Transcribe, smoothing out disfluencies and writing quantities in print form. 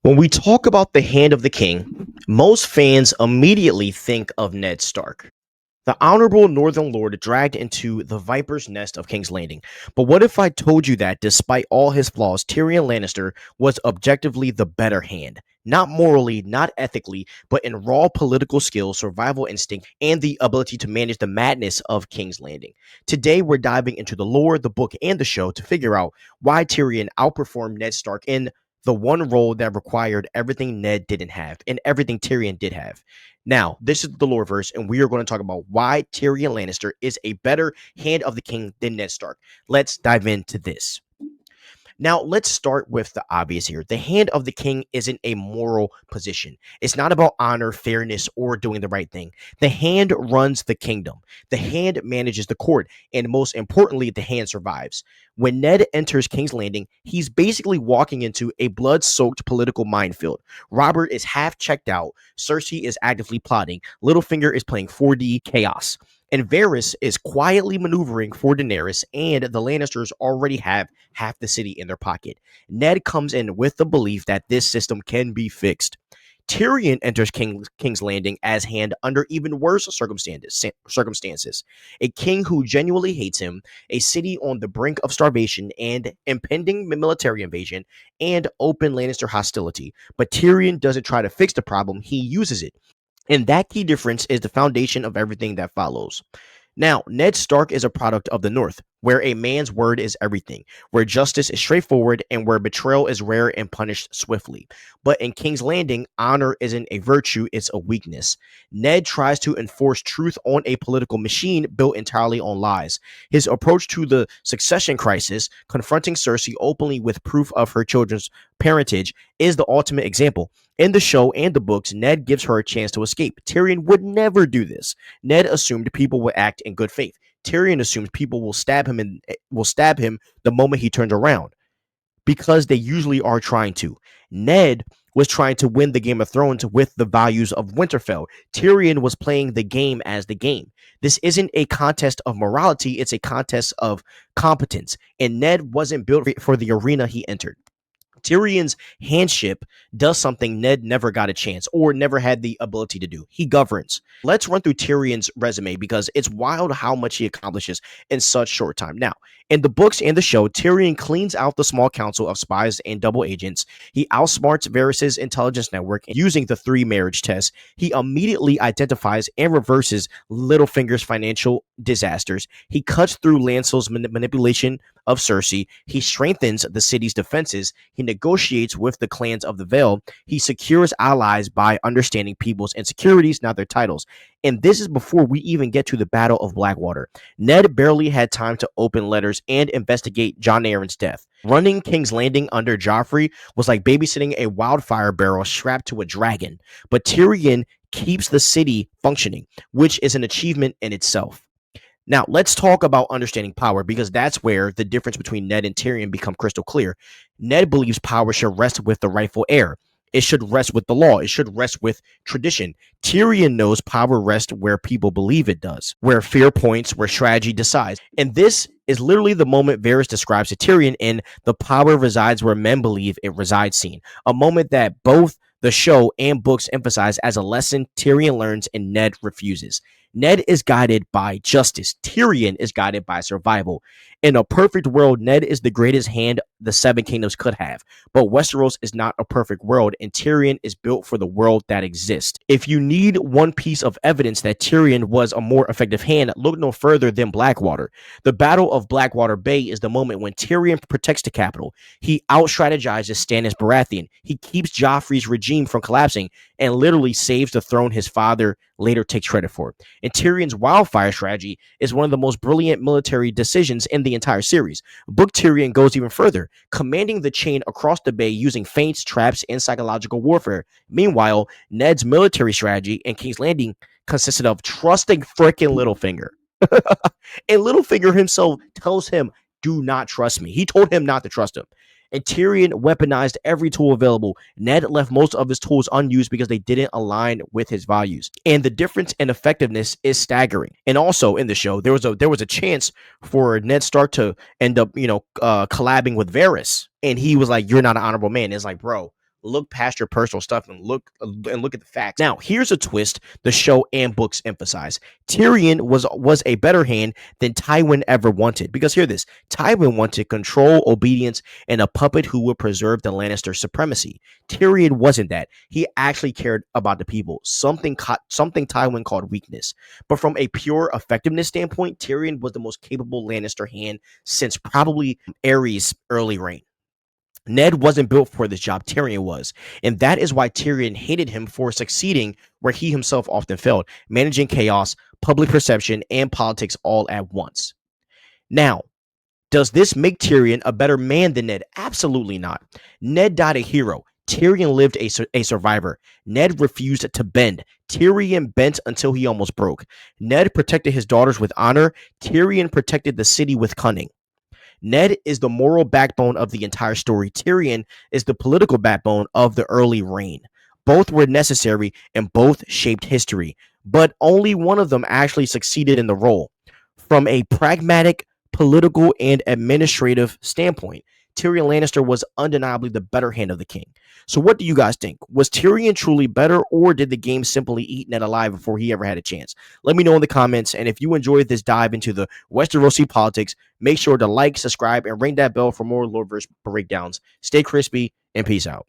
When we talk about the Hand of the King, most fans immediately think of Ned Stark, the honorable Northern Lord dragged into the Viper's nest of King's Landing. But what if I told you that, despite all his flaws, Tyrion Lannister was objectively the better hand? Not morally, not ethically, but in raw political skill, survival instinct, and the ability to manage the madness of King's Landing. Today, we're diving into the lore, the book, and the show to figure out why Tyrion outperformed Ned Stark in the one role that required everything Ned didn't have and everything Tyrion did have. Now, this is the Loreverse, and we are going to talk about why Tyrion Lannister is a better Hand of the King than Ned Stark. Let's dive into this. Now, let's start with the obvious here. The Hand of the King isn't a moral position. It's not about honor, fairness, or doing the right thing. The Hand runs the kingdom. The Hand manages the court, and most importantly, the Hand survives. When Ned enters King's Landing, he's basically walking into a blood-soaked political minefield. Robert is half checked out. Cersei is actively plotting. Littlefinger is playing 4D chaos. And Varys is quietly maneuvering for Daenerys, and the Lannisters already have half the city in their pocket. Ned comes in with the belief that this system can be fixed. Tyrion enters King's Landing as Hand under even worse circumstances. A king who genuinely hates him, a city on the brink of starvation and impending military invasion, and open Lannister hostility. But Tyrion doesn't try to fix the problem, he uses it. And that key difference is the foundation of everything that follows. Now, Ned Stark is a product of the North, where a man's word is everything, where justice is straightforward, and where betrayal is rare and punished swiftly. But in King's Landing, honor isn't a virtue, it's a weakness. Ned tries to enforce truth on a political machine built entirely on lies. His approach to the succession crisis, confronting Cersei openly with proof of her children's parentage, is the ultimate example. In the show and the books, Ned gives her a chance to escape. Tyrion would never do this. Ned assumed people would act in good faith. Tyrion assumes people will stab him the moment he turns around because they usually are trying to. Ned was trying to win the Game of Thrones with the values of Winterfell. Tyrion was playing the game as the game. This isn't a contest of morality, it's a contest of competence. And Ned wasn't built for the arena he entered. Tyrion's handship does something Ned never got a chance or never had the ability to do. He governs. Let's run through Tyrion's resume because it's wild how much he accomplishes in such short time. Now, in the books and the show, Tyrion cleans out the small council of spies and double agents. He outsmarts Varys' intelligence network using the three marriage tests. He immediately identifies and reverses Littlefinger's financial disasters. He cuts through Lancel's manipulation of Cersei. He strengthens the city's defenses. He negotiates with the clans of the Vale. He secures allies by understanding people's insecurities, not their titles. And this is before we even get to the Battle of Blackwater. Ned barely had time to open letters and investigate Jon Arryn's death. Running King's Landing under Joffrey was like babysitting a wildfire barrel strapped to a dragon. But Tyrion keeps the city functioning, which is an achievement in itself. Now, let's talk about understanding power because that's where the difference between Ned and Tyrion become crystal clear. Ned believes power should rest with the rightful heir. It should rest with the law. It should rest with tradition. Tyrion knows power rests where people believe it does, where fear points, where strategy decides. And this is literally the moment Varys describes to Tyrion in the power resides where men believe it resides scene, a moment that both the show and books emphasize as a lesson Tyrion learns and Ned refuses. Ned is guided by justice. Tyrion is guided by survival. In a perfect world, Ned is the greatest hand the Seven Kingdoms could have. But Westeros is not a perfect world, and Tyrion is built for the world that exists. If you need one piece of evidence that Tyrion was a more effective hand, look no further than Blackwater. The Battle of Blackwater Bay is the moment when Tyrion protects the capital. He out-strategizes Stannis Baratheon. He keeps Joffrey's regime from collapsing and literally saves the throne his father later takes credit for. And Tyrion's wildfire strategy is one of the most brilliant military decisions in the entire series. Book Tyrion goes even further, commanding the chain across the bay using feints, traps, and psychological warfare. Meanwhile, Ned's military strategy in King's Landing consisted of trusting frickin' Littlefinger. And Littlefinger himself tells him, do not trust me. He told him not to trust him. And Tyrion weaponized every tool available. Ned left most of his tools unused because they didn't align with his values. And the difference in effectiveness is staggering. And also in the show, there was a chance for Ned Stark to end up, collabing with Varys. And he was like, "You're not an honorable man." It's like, bro, look past your personal stuff and look at the facts. Now, here's a twist the show and books emphasize. Tyrion was a better hand than Tywin ever wanted. Because hear this, Tywin wanted control, obedience, and a puppet who would preserve the Lannister supremacy. Tyrion wasn't that. He actually cared about the people, something Tywin called weakness. But from a pure effectiveness standpoint, Tyrion was the most capable Lannister hand since probably Aerys' early reign. Ned wasn't built for this job, Tyrion was. And that is why Tyrion hated him for succeeding where he himself often failed, managing chaos, public perception, and politics all at once. Now, does this make Tyrion a better man than Ned? Absolutely not. Ned died a hero. Tyrion lived a survivor. Ned refused to bend. Tyrion bent until he almost broke. Ned protected his daughters with honor. Tyrion protected the city with cunning. Ned is the moral backbone of the entire story. Tyrion is the political backbone of the early reign. Both were necessary and both shaped history, but only one of them actually succeeded in the role. From a pragmatic, political, and administrative standpoint, Tyrion Lannister was undeniably the better hand of the king. So what do you guys think? Was Tyrion truly better, or did the game simply eat Ned alive before he ever had a chance? Let me know in the comments, and if you enjoyed this dive into the Westerosi politics, make sure to like, subscribe, and ring that bell for more Loreverse breakdowns. Stay crispy, and peace out.